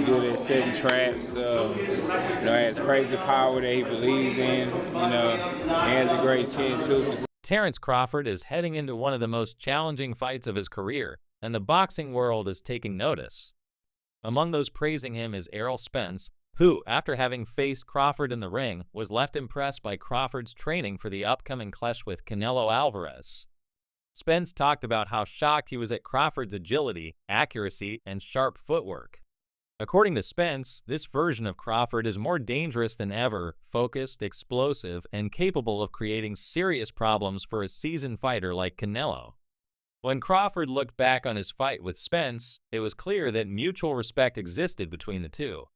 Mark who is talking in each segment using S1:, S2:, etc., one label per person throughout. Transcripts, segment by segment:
S1: good at setting traps. Has crazy power that he believes in. He has a great chin too.
S2: Terrence Crawford is heading into one of the most challenging fights of his career, and the boxing world is taking notice. Among those praising him is Errol Spence, who, after having faced Crawford in the ring, was left impressed by Crawford's training for the upcoming clash with Canelo Alvarez. Spence talked about how shocked he was at Crawford's agility, accuracy, and sharp footwork. According to Spence, this version of Crawford is more dangerous than ever, focused, explosive, and capable of creating serious problems for a seasoned fighter like Canelo. When Crawford looked back on his fight with Spence, it was clear that mutual respect existed between the two.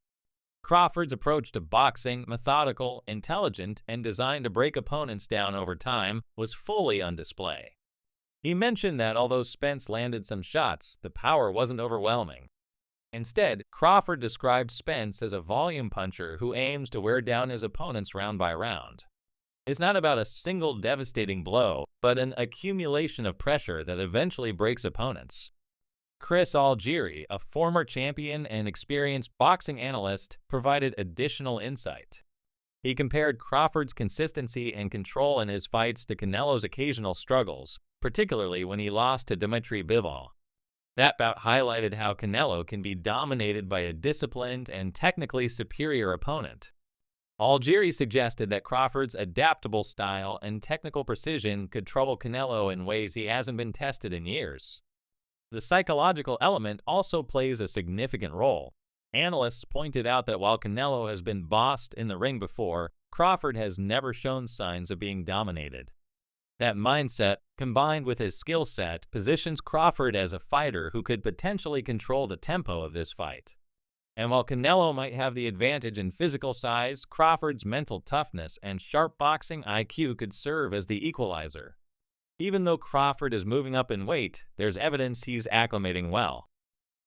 S2: Crawford's approach to boxing, methodical, intelligent, and designed to break opponents down over time, was fully on display. He mentioned that although Spence landed some shots, the power wasn't overwhelming. Instead, Crawford described Spence as a volume puncher who aims to wear down his opponents round by round. It's not about a single devastating blow, but an accumulation of pressure that eventually breaks opponents. Chris Algieri, a former champion and experienced boxing analyst, provided additional insight. He compared Crawford's consistency and control in his fights to Canelo's occasional struggles, particularly when he lost to Dimitri Bivol. That bout highlighted how Canelo can be dominated by a disciplined and technically superior opponent. Algieri suggested that Crawford's adaptable style and technical precision could trouble Canelo in ways he hasn't been tested in years. The psychological element also plays a significant role. Analysts pointed out that while Canelo has been bossed in the ring before, Crawford has never shown signs of being dominated. That mindset, combined with his skill set, positions Crawford as a fighter who could potentially control the tempo of this fight. And while Canelo might have the advantage in physical size, Crawford's mental toughness and sharp boxing IQ could serve as the equalizer. Even though Crawford is moving up in weight, there's evidence he's acclimating well.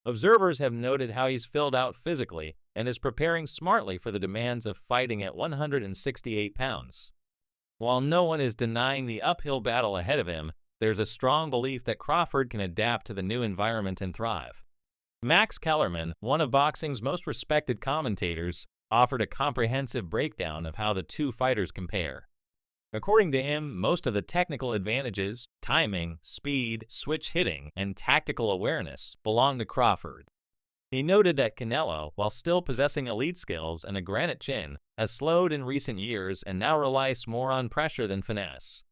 S2: Observers have noted how he's filled out physically and is preparing smartly for the demands of fighting at 168 pounds. While no one is denying the uphill battle ahead of him, there's a strong belief that Crawford can adapt to the new environment and thrive. Max Kellerman, one of boxing's most respected commentators, offered a comprehensive breakdown of how the two fighters compare. According to him, most of the technical advantages, timing, speed, switch hitting, and tactical awareness belong to Crawford. He noted that Canelo, while still possessing elite skills and a granite chin, has slowed in recent years and now relies more on pressure than finesse.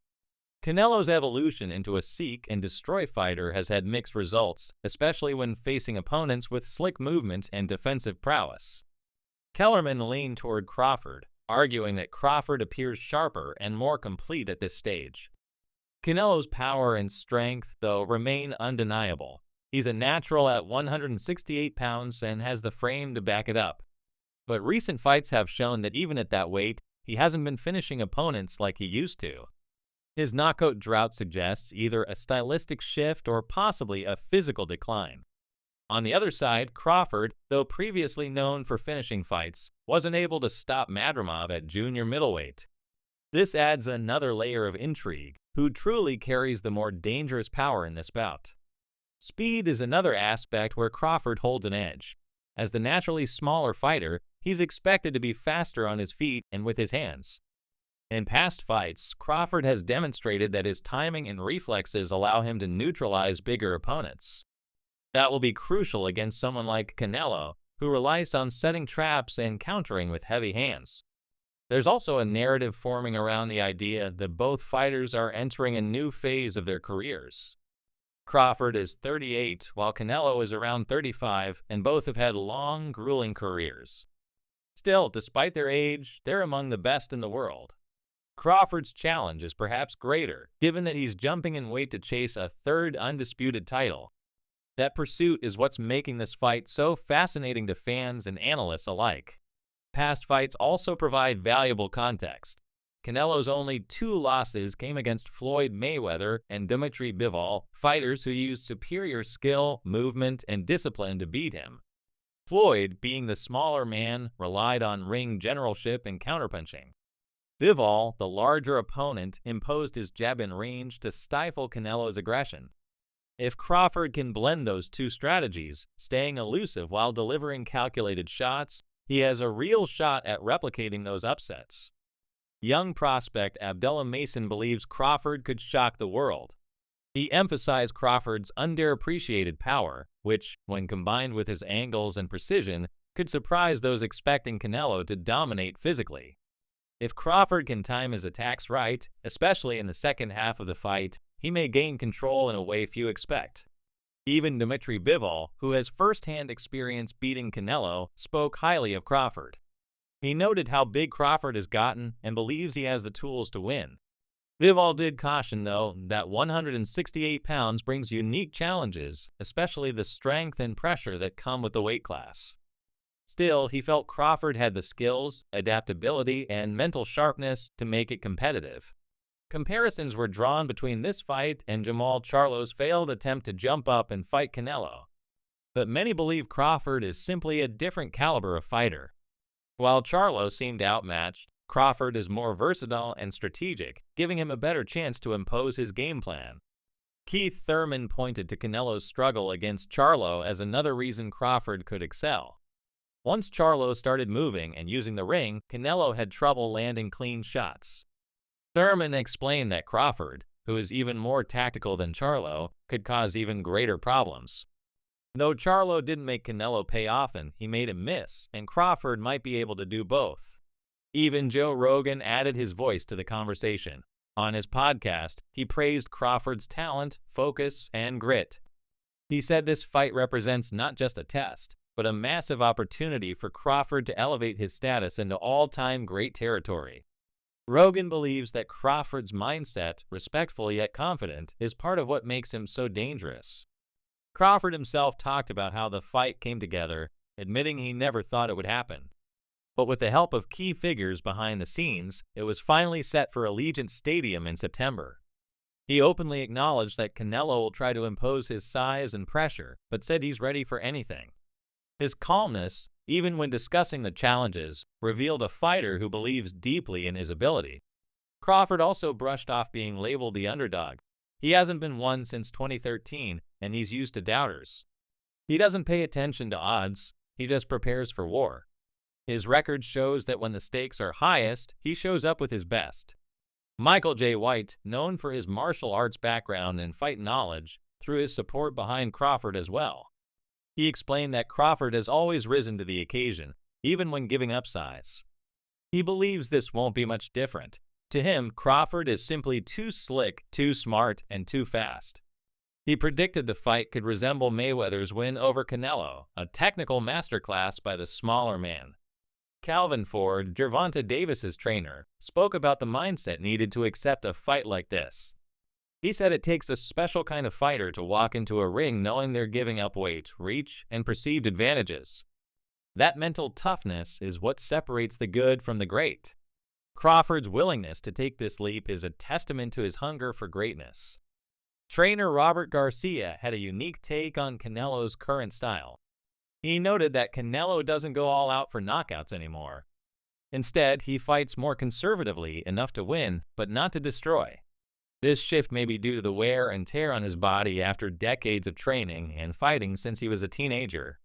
S2: Canelo's evolution into a seek and destroy fighter has had mixed results, especially when facing opponents with slick movement and defensive prowess. Kellerman leaned toward Crawford, arguing that Crawford appears sharper and more complete at this stage. Canelo's power and strength, though, remain undeniable. He's a natural at 168 pounds and has the frame to back it up. But recent fights have shown that even at that weight, he hasn't been finishing opponents like he used to. His knockout drought suggests either a stylistic shift or possibly a physical decline. On the other side, Crawford, though previously known for finishing fights, wasn't able to stop Madrimov at junior middleweight. This adds another layer of intrigue. Who truly carries the more dangerous power in this bout? Speed is another aspect where Crawford holds an edge. As the naturally smaller fighter, he's expected to be faster on his feet and with his hands. In past fights, Crawford has demonstrated that his timing and reflexes allow him to neutralize bigger opponents. That will be crucial against someone like Canelo, who relies on setting traps and countering with heavy hands. There's also a narrative forming around the idea that both fighters are entering a new phase of their careers. Crawford is 38, while Canelo is around 35, and both have had long, grueling careers. Still, despite their age, they're among the best in the world. Crawford's challenge is perhaps greater, given that he's jumping in weight to chase a third undisputed title. That pursuit is what's making this fight so fascinating to fans and analysts alike. Past fights also provide valuable context. Canelo's only 2 losses came against Floyd Mayweather and Dimitri Bivol, fighters who used superior skill, movement, and discipline to beat him. Floyd, being the smaller man, relied on ring generalship and counterpunching. Bivol, the larger opponent, imposed his jab in range to stifle Canelo's aggression. If Crawford can blend those two strategies, staying elusive while delivering calculated shots, he has a real shot at replicating those upsets. Young prospect Abdullah Mason believes Crawford could shock the world. He emphasized Crawford's underappreciated power, which, when combined with his angles and precision, could surprise those expecting Canelo to dominate physically. If Crawford can time his attacks right, especially in the second half of the fight, he may gain control in a way few expect. Even Dmitry Bivol, who has first-hand experience beating Canelo, spoke highly of Crawford. He noted how big Crawford has gotten and believes he has the tools to win. Bivol did caution, though, that 168 pounds brings unique challenges, especially the strength and pressure that come with the weight class. Still, he felt Crawford had the skills, adaptability, and mental sharpness to make it competitive. Comparisons were drawn between this fight and Jermall Charlo's failed attempt to jump up and fight Canelo. But many believe Crawford is simply a different caliber of fighter. While Charlo seemed outmatched, Crawford is more versatile and strategic, giving him a better chance to impose his game plan. Keith Thurman pointed to Canelo's struggle against Charlo as another reason Crawford could excel. Once Charlo started moving and using the ring, Canelo had trouble landing clean shots. Thurman explained that Crawford, who is even more tactical than Charlo, could cause even greater problems. Though Charlo didn't make Canelo pay often, he made him miss, and Crawford might be able to do both. Even Joe Rogan added his voice to the conversation. On his podcast, he praised Crawford's talent, focus, and grit. He said this fight represents not just a test, but a massive opportunity for Crawford to elevate his status into all-time great territory. Rogan believes that Crawford's mindset, respectful yet confident, is part of what makes him so dangerous. Crawford himself talked about how the fight came together, admitting he never thought it would happen. But with the help of key figures behind the scenes, it was finally set for Allegiant Stadium in September. He openly acknowledged that Canelo will try to impose his size and pressure, but said he's ready for anything. His calmness, even when discussing the challenges, revealed a fighter who believes deeply in his ability. Crawford also brushed off being labeled the underdog. He hasn't been one since 2013, and he's used to doubters. He doesn't pay attention to odds, he just prepares for war. His record shows that when the stakes are highest, he shows up with his best. Michael J. White, known for his martial arts background and fight knowledge, threw his support behind Crawford as well. He explained that Crawford has always risen to the occasion, even when giving up size. He believes this won't be much different. To him, Crawford is simply too slick, too smart, and too fast. He predicted the fight could resemble Mayweather's win over Canelo, a technical masterclass by the smaller man. Calvin Ford, Gervonta Davis's trainer, spoke about the mindset needed to accept a fight like this. He said it takes a special kind of fighter to walk into a ring knowing they're giving up weight, reach, and perceived advantages. That mental toughness is what separates the good from the great. Crawford's willingness to take this leap is a testament to his hunger for greatness. Trainer Robert Garcia had a unique take on Canelo's current style. He noted that Canelo doesn't go all out for knockouts anymore. Instead, he fights more conservatively, enough to win, but not to destroy. This shift may be due to the wear and tear on his body after decades of training and fighting since he was a teenager.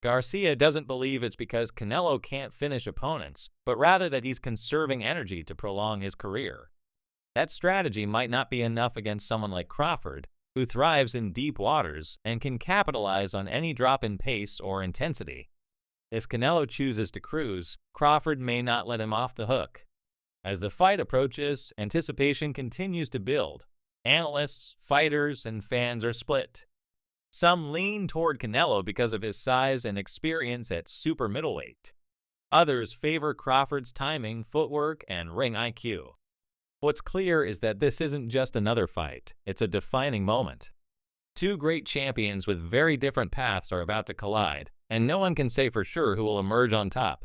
S2: Garcia doesn't believe it's because Canelo can't finish opponents, but rather that he's conserving energy to prolong his career. That strategy might not be enough against someone like Crawford, who thrives in deep waters and can capitalize on any drop in pace or intensity. If Canelo chooses to cruise, Crawford may not let him off the hook. As the fight approaches, anticipation continues to build. Analysts, fighters, and fans are split. Some lean toward Canelo because of his size and experience at super middleweight. Others favor Crawford's timing, footwork, and ring IQ. What's clear is that this isn't just another fight, it's a defining moment. Two great champions with very different paths are about to collide, and no one can say for sure who will emerge on top.